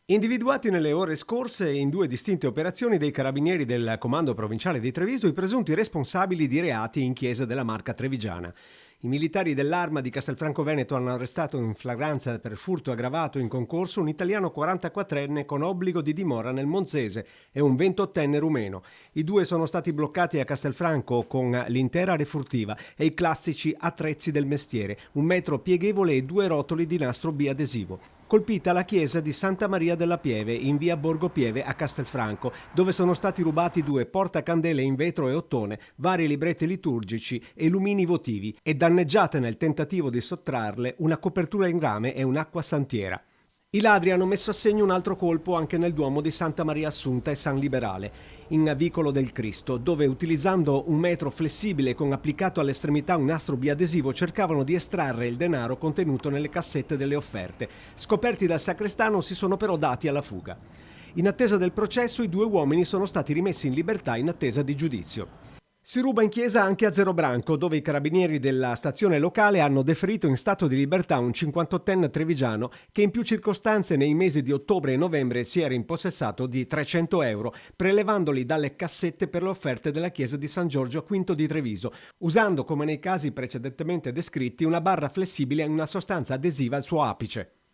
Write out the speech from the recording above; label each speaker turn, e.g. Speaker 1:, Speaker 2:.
Speaker 1: Individuati nelle ore scorse in due distinte operazioni dei carabinieri del Comando Provinciale di Treviso i presunti responsabili di reati in chiesa della Marca trevigiana. I militari dell'Arma di Castelfranco Veneto hanno arrestato in flagranza per furto aggravato in concorso un italiano 44enne con obbligo di dimora nel Monzese e un 28enne rumeno. I due sono stati bloccati a Castelfranco con l'intera refurtiva e i classici attrezzi del mestiere, un metro pieghevole e due rotoli di nastro biadesivo. Colpita la chiesa di Santa Maria della Pieve in via Borgo Pieve a Castelfranco, dove sono stati rubati due portacandele in vetro e ottone, vari libretti liturgici e lumini votivi e danneggiate nel tentativo di sottrarle una copertura in rame e un'acqua santiera. I ladri hanno messo a segno un altro colpo anche nel Duomo di Santa Maria Assunta e San Liberale, in Vicolo del Cristo, dove utilizzando un metro flessibile con applicato all'estremità un nastro biadesivo cercavano di estrarre il denaro contenuto nelle cassette delle offerte. Scoperti dal sacrestano si sono però dati alla fuga. In attesa del processo i due uomini sono stati rimessi in libertà in attesa di giudizio. Si ruba in chiesa anche a Zerobranco, dove i carabinieri della stazione locale hanno deferito in stato di libertà un 58enne trevigiano che in più circostanze nei mesi di ottobre e novembre si era impossessato di 300 euro, prelevandoli dalle cassette per le offerte della chiesa di San Giorgio Quinto di Treviso, usando, come nei casi precedentemente descritti, una barra flessibile e una sostanza adesiva al suo apice.